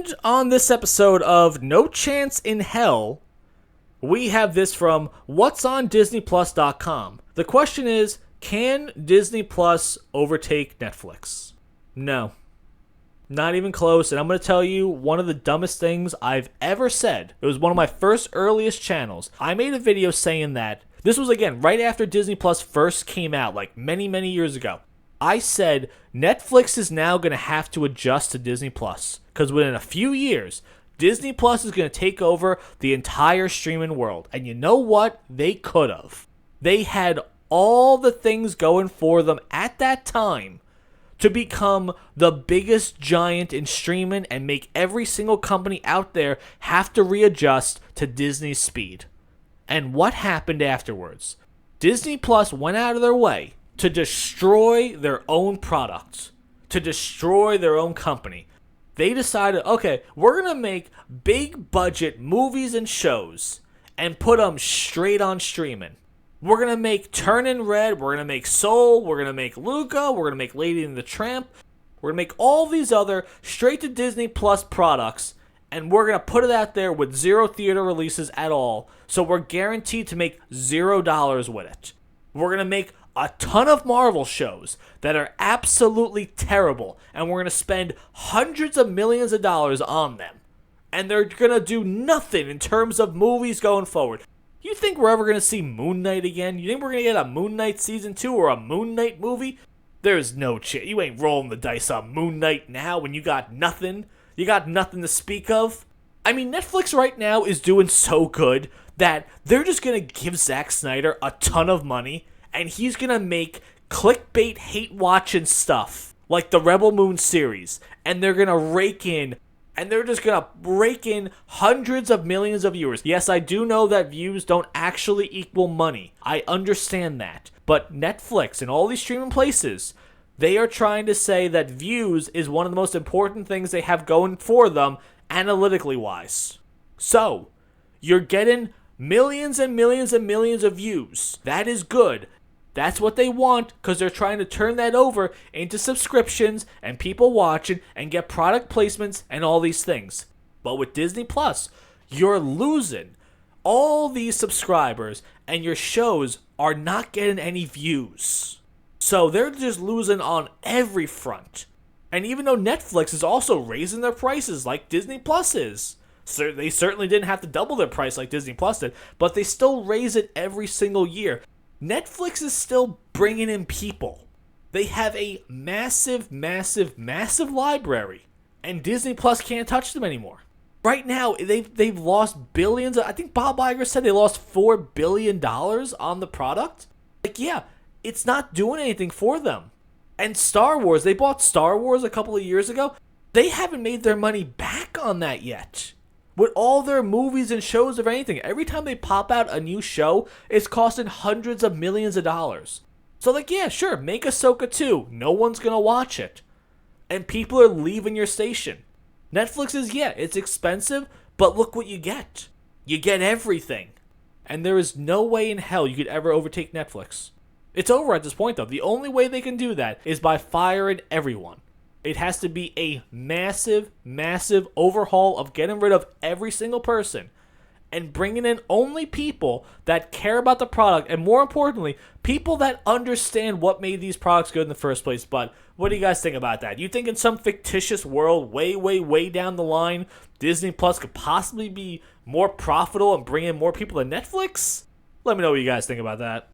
And on this episode of No Chance in Hell, we have this from whatsondisneyplus.com. The question is, can Disney Plus overtake Netflix? No. Not even close, and I'm going to tell you one of the dumbest things I've ever said. It was one of my first earliest channels. I made a video saying that. This was, again, right after Disney Plus first came out, like many years ago. I said Netflix is now going to have to adjust to Disney Plus, because within a few years, Disney Plus is going to take over the entire streaming world. And you know what? They could have. They had all the things going for them at that time to become the biggest giant in streaming and make every single company out there have to readjust to Disney's speed. And what happened afterwards? Disney Plus went out of their way to destroy their own products, to destroy their own company. They decided, okay, we're going to make big budget movies and shows and put them straight on streaming. We're going to make Turning Red, we're going to make Soul, we're going to make Luca, we're going to make Lady and the Tramp. We're going to make all these other straight to Disney Plus products, and we're going to put it out there with zero theater releases at all, so we're guaranteed to make $0 with it. We're going to make a ton of Marvel shows that are absolutely terrible, and we're going to spend hundreds of millions of dollars on them. And they're going to do nothing in terms of movies going forward. You think we're ever going to see Moon Knight again? You think we're going to get a Moon Knight Season 2 or a Moon Knight movie? There's no chance. You ain't rolling the dice on Moon Knight now when you got nothing. You got nothing to speak of. I mean, Netflix right now is doing so good that they're just going to give Zack Snyder a ton of money, and he's going to make clickbait hate-watching stuff like the Rebel Moon series, and they're going to rake in, and they're just going to rake in hundreds of millions of viewers. Yes, I do know that views don't actually equal money. I understand that. But Netflix and all these streaming places, they are trying to say that views is one of the most important things they have going for them, analytically wise. So, you're getting millions and millions and millions of views. That is good. That's what they want, because they're trying to turn that over into subscriptions and people watching and get product placements and all these things. But with Disney Plus, you're losing all these subscribers and your shows are not getting any views. So they're just losing on every front. And even though Netflix is also raising their prices like Disney Plus is, so they certainly didn't have to double their price like Disney Plus did, but they still raise it every single year. Netflix is still bringing in people. They have a massive library, and Disney Plus can't touch them anymore. Right now, they've lost billions. I think Bob Iger said they lost $4 billion on the product. Like, yeah, it's not doing anything for them. And Star Wars, they bought Star Wars a couple of years ago. They haven't made their money back on that yet. With all their movies and shows of anything, every time they pop out a new show, it's costing hundreds of millions of dollars. So like, yeah, sure, make Ahsoka 2. No one's going to watch it. And people are leaving your station. Netflix is, yeah, it's expensive, but look what you get. You get everything. And there is no way in hell you could ever overtake Netflix. It's over at this point, though. The only way they can do that is by firing everyone. It has to be a massive overhaul of getting rid of every single person and bringing in only people that care about the product, and more importantly, people that understand what made these products good in the first place. But what do you guys think about that? You think in some fictitious world, way down the line, Disney Plus could possibly be more profitable and bring in more people than Netflix? Let me know what you guys think about that.